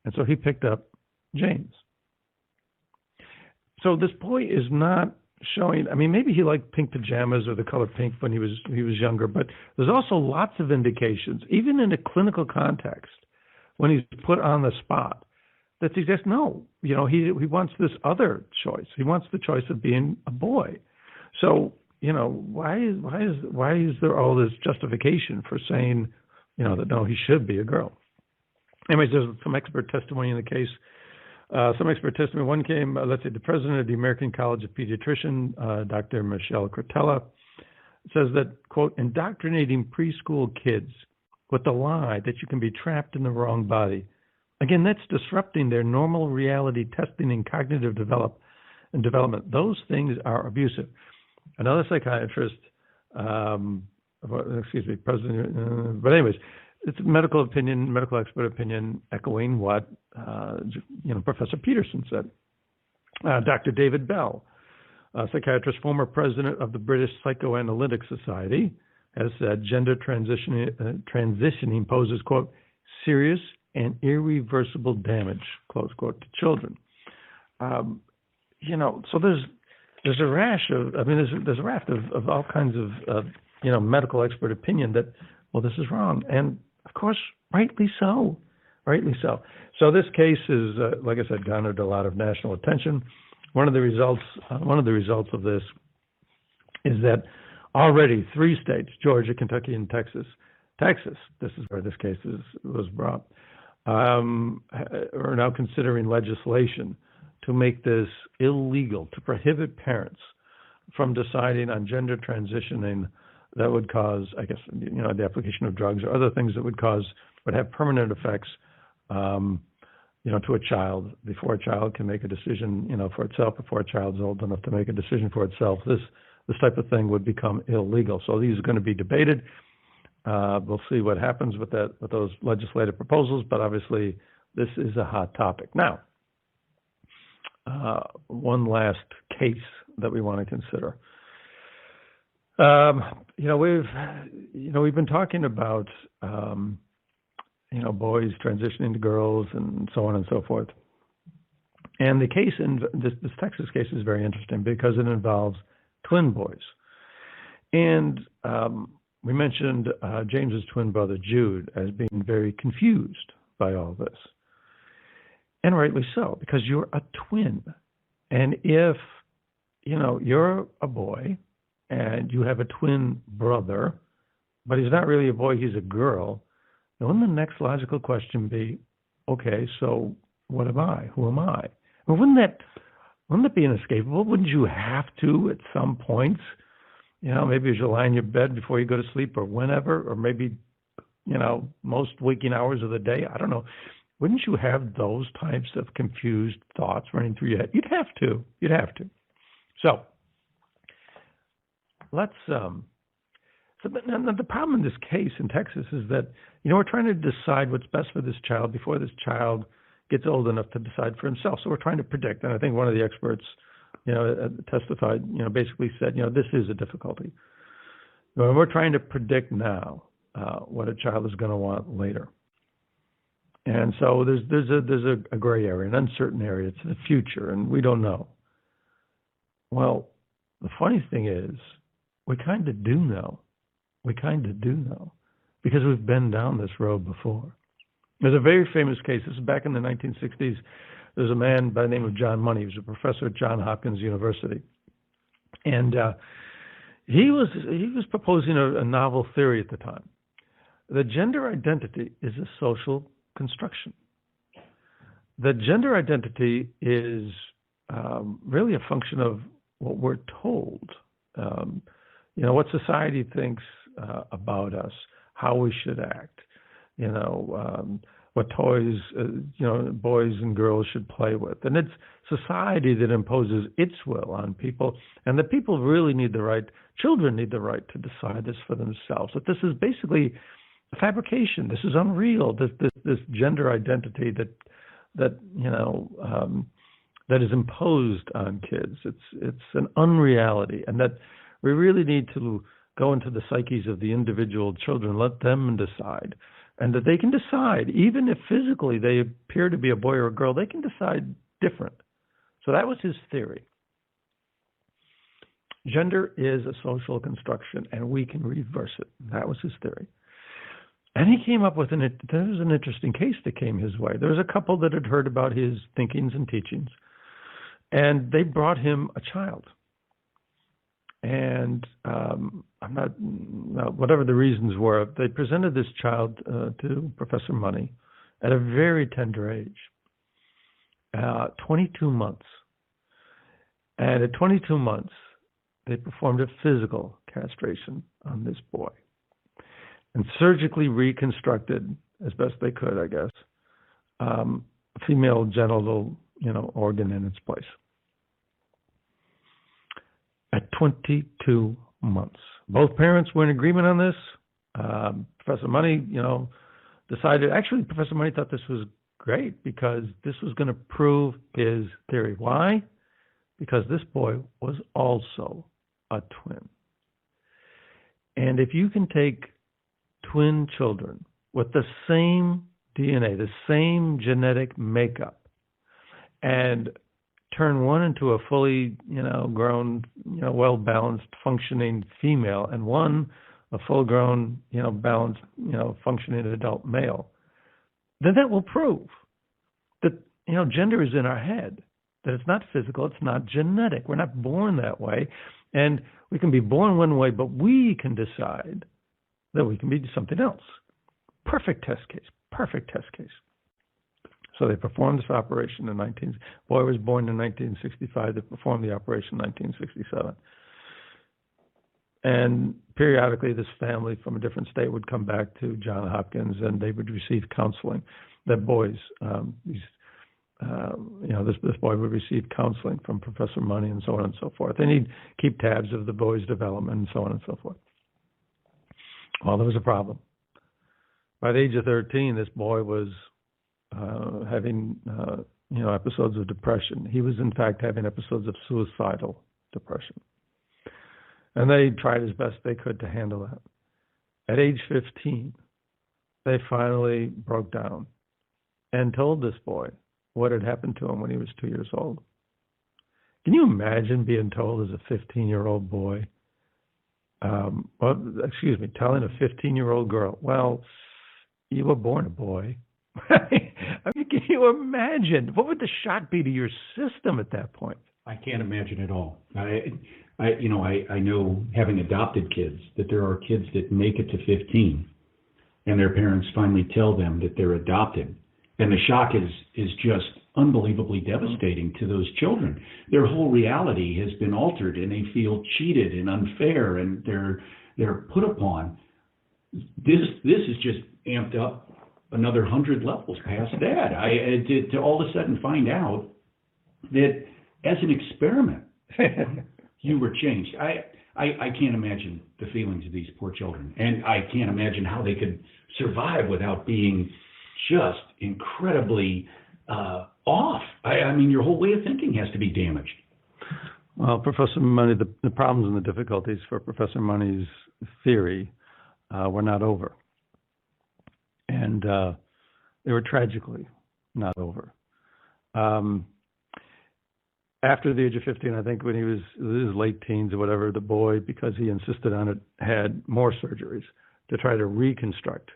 And so he picked up James. So this boy is not showing, maybe he liked pink pajamas or the color pink when he was younger, but there's also lots of indications, even in a clinical context, when he's put on the spot, that suggests no, he wants this other choice. He wants the choice of being a boy. So, why is there all this justification for saying, that no, he should be a girl? Anyways, there's some expert testimony in the case. One came, the president of the American College of Pediatricians, Dr. Michelle Cretella, says that, quote, indoctrinating preschool kids with the lie that you can be trapped in the wrong body. Again, that's disrupting their normal reality testing and cognitive development. Those things are abusive. Another psychiatrist, president, but anyways, it's medical expert opinion, echoing what Professor Peterson said. Dr. David Bell, a psychiatrist, former president of the British Psychoanalytic Society, has said gender transitioning poses, quote, serious and irreversible damage, close quote, to children. So there's a rash of, there's a raft of all kinds of medical expert opinion that, well, this is wrong. And of course, rightly so. So this case is, like I said, garnered a lot of national attention. One of the results of this is that already 3 states, Georgia, Kentucky, and Texas, this is where this case was brought, are now considering legislation to make this illegal, to prohibit parents from deciding on gender transitioning that would cause, I guess, the application of drugs or other things that would have permanent effects, to a child before a child can make a decision, for itself, before a child's old enough to make a decision for itself. This type of thing would become illegal. So these are going to be debated. We'll see what happens with those legislative proposals, but obviously this is a hot topic. Now, one last case that we want to consider. We've been talking about, boys transitioning to girls and so on and so forth. And the case in this Texas case is very interesting because it involves twin boys. And we mentioned James's twin brother, Jude, as being very confused by all this. And rightly so, because you're a twin. And if, you're a boy and you have a twin brother, but he's not really a boy, he's a girl, then wouldn't the next logical question be, okay, so what am I? Who am I? Well, wouldn't that be inescapable? Wouldn't you have to at some points, maybe as you lie in your bed before you go to sleep or whenever, or maybe, most waking hours of the day, I don't know. Wouldn't you have those types of confused thoughts running through your head? You'd have to. So let's. So the problem in this case in Texas is that we're trying to decide what's best for this child before this child gets old enough to decide for himself. So we're trying to predict, and I think one of the experts, testified, basically said, this is a difficulty. We're trying to predict now what a child is going to want later. And so there's a gray area, an uncertain area. It's the future, and we don't know. Well, the funny thing is, we kind of do know. We kind of do know because we've been down this road before. There's a very famous case. This is back in the 1960s. There's a man by the name of John Money. He was a professor at Johns Hopkins University. And he was proposing a novel theory at the time. The gender identity is a social construction. The gender identity is really a function of what we're told. What society thinks about us, how we should act, what toys, boys and girls should play with. And it's society that imposes its will on people. And the people really need the right, children need the right to decide this for themselves. That this is basically a fabrication. This is unreal. This gender identity that is imposed on kids. It's an unreality. And that we really need to go into the psyches of the individual children, let them decide. And that they can decide, even if physically they appear to be a boy or a girl, they can decide different. So that was his theory. Gender is a social construction, and we can reverse it. That was his theory. And he came up with there was an interesting case that came his way. There was a couple that had heard about his thinkings and teachings, and they brought him a child. And whatever the reasons were, they presented this child to Professor Money at a very tender age, 22 months. And at 22 months, they performed a physical castration on this boy and surgically reconstructed, as best they could, I guess, a female genital, organ in its place. At 22 months. Both parents were in agreement on this. Professor Money, decided, actually, Professor Money thought this was great because this was going to prove his theory. Why? Because this boy was also a twin. And if you can take twin children with the same DNA, the same genetic makeup, and turn one into a fully, grown, well-balanced, functioning female, and one a full-grown, balanced, functioning adult male, then that will prove that, gender is in our head, that it's not physical, it's not genetic. We're not born that way, and we can be born one way, but we can decide that we can be something else. Perfect test case. So they performed this operation boy was born in 1965. They performed the operation in 1967. And periodically, this family from a different state would come back to Johns Hopkins, and they would receive counseling. That boys, this boy would receive counseling from Professor Money, and so on and so forth. And he'd keep tabs of the boy's development, and so on and so forth. Well, there was a problem. By the age of 13, this boy was having episodes of depression. He was in fact having episodes of suicidal depression. And they tried as best they could to handle that. At age 15, they finally broke down and told this boy what had happened to him when he was 2 years old. Can you imagine being told as a 15-year-old boy, telling a 15-year-old girl, well, you were born a boy. I mean, can you imagine? What would the shock be to your system at that point? I can't imagine at all. I know, having adopted kids, that there are kids that make it to 15 and their parents finally tell them that they're adopted. And the shock is just unbelievably devastating to those children. Their whole reality has been altered and they feel cheated and unfair and they're put upon. This is just amped up another 100 levels past that. To all of a sudden find out that as an experiment, you were changed. I can't imagine the feelings of these poor children. And I can't imagine how they could survive without being just incredibly off. I mean, your whole way of thinking has to be damaged. Well, Professor Money, the problems and the difficulties for Professor Money's theory were not over. And they were tragically not over. after the age of 15, I think when he was in his late teens or whatever, the boy, because he insisted on it, had more surgeries to try to reconstruct,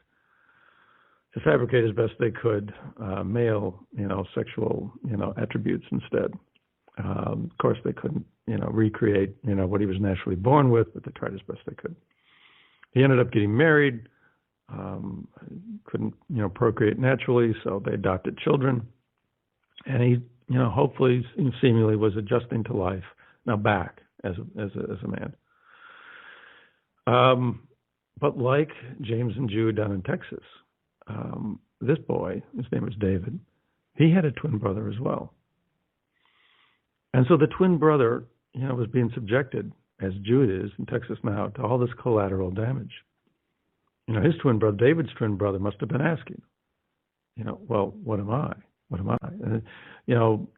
to fabricate as best they could male, sexual, attributes instead. Of course, they couldn't, recreate, what he was naturally born with, but they tried as best they could. He ended up getting married, couldn't, procreate naturally, so they adopted children. And he, hopefully, seemingly was adjusting to life now back as a man. But like James and Jude down in Texas, this boy, his name was David, he had a twin brother as well. And so the twin brother, was being subjected, as Jude is in Texas now, to all this collateral damage. His twin brother, David's twin brother, must have been asking, well, what am I? What am I? And,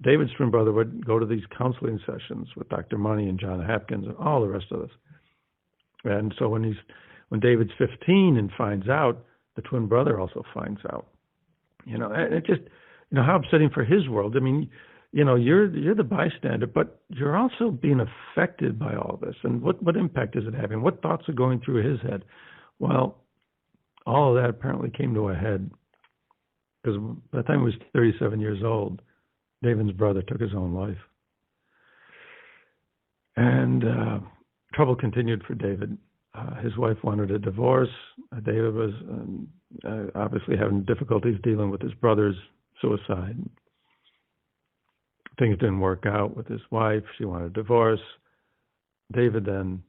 David's twin brother would go to these counseling sessions with Dr. Money and John Hopkins and all the rest of us. And so when David's 15 and finds out, the twin brother also finds out. And it just, how upsetting for his world. I mean, you're the bystander, but you're also being affected by all this. And what impact is it having? What thoughts are going through his head? Well, all of that apparently came to a head because by the time he was 37 years old, David's brother took his own life. And trouble continued for David. His wife wanted a divorce. David was obviously having difficulties dealing with his brother's suicide. Things didn't work out with his wife. She wanted a divorce. David then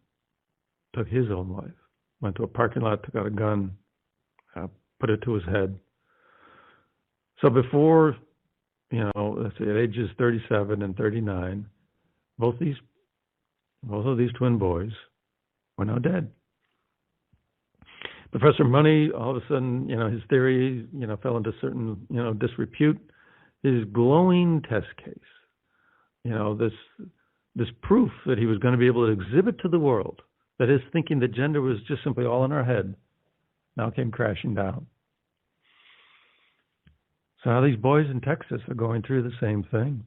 took his own life, went to a parking lot, took out a gun, put it to his head. So before, let's say at ages 37 and 39, both of these twin boys were now dead. Professor Money, all of a sudden, his theory, fell into certain, disrepute. His glowing test case, this proof that he was going to be able to exhibit to the world that his thinking that gender was just simply all in our head, now came crashing down. So now these boys in Texas are going through the same thing.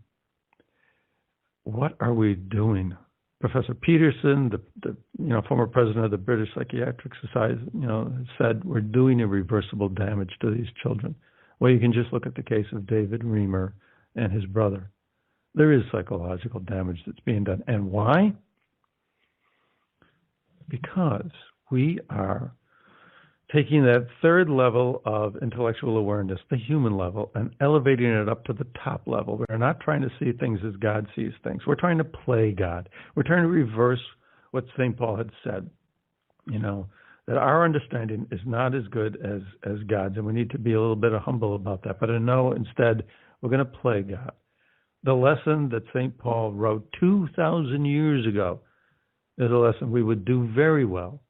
What are we doing? Professor Peterson, the former president of the British Psychiatric Society, said we're doing irreversible damage to these children. Well, you can just look at the case of David Reamer and his brother. There is psychological damage that's being done. And why? Because we are taking that third level of intellectual awareness, the human level, and elevating it up to the top level. We're not trying to see things as God sees things. We're trying to play God. We're trying to reverse what St. Paul had said, that our understanding is not as good as God's, and we need to be a little bit humble about that. But I know instead we're going to play God. The lesson that St. Paul wrote 2,000 years ago is a lesson we would do very well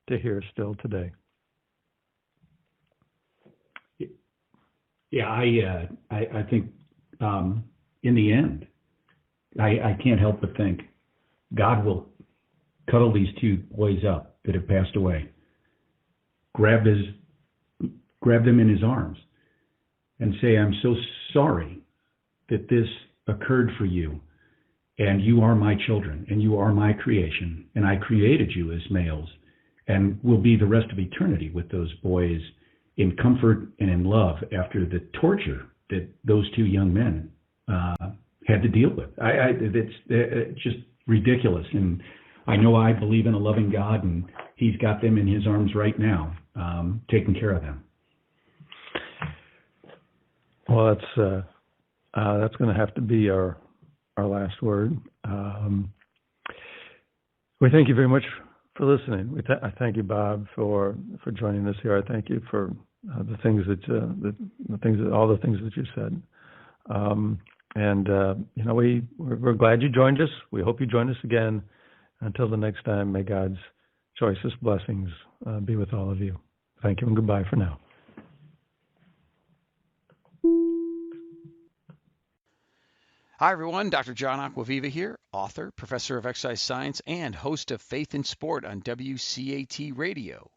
to hear still today. Yeah, I think in the end, I can't help but think God will cuddle these two boys up that have passed away, grab them in his arms, and say, "I'm so sorry that this occurred for you, and you are my children, and you are my creation, and I created you as males, and will be the rest of eternity with those boys in comfort and in love after the torture that those two young men had to deal with." It's just ridiculous. And I know I believe in a loving God, and he's got them in his arms right now, taking care of them. Well, that's going to have to be our last word. We thank you very much for listening. I thank you, Bob, for joining us here. I thank you for all the things that you said. We're glad you joined us. We hope you join us again. Until the next time, may God's choicest blessings be with all of you. Thank you and goodbye for now. Hi, everyone. Dr. John Aquaviva here, author, professor of exercise science, and host of Faith in Sport on WCAT Radio.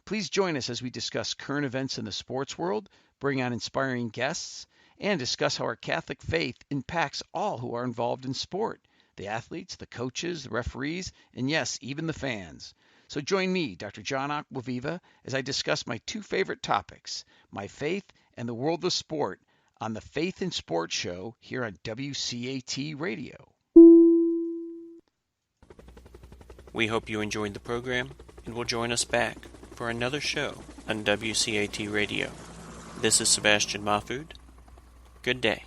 Please join us as we discuss current events in the sports world, bring on inspiring guests, and discuss how our Catholic faith impacts all who are involved in sport, the athletes, the coaches, the referees, and yes, even the fans. So join me, Dr. John Aquaviva, as I discuss my two favorite topics, my faith and the world of sport, on the Faith in Sports Show here on WCAT Radio. We hope you enjoyed the program and will join us back for another show on WCAT Radio. This is Sebastian Mahfood. Good day.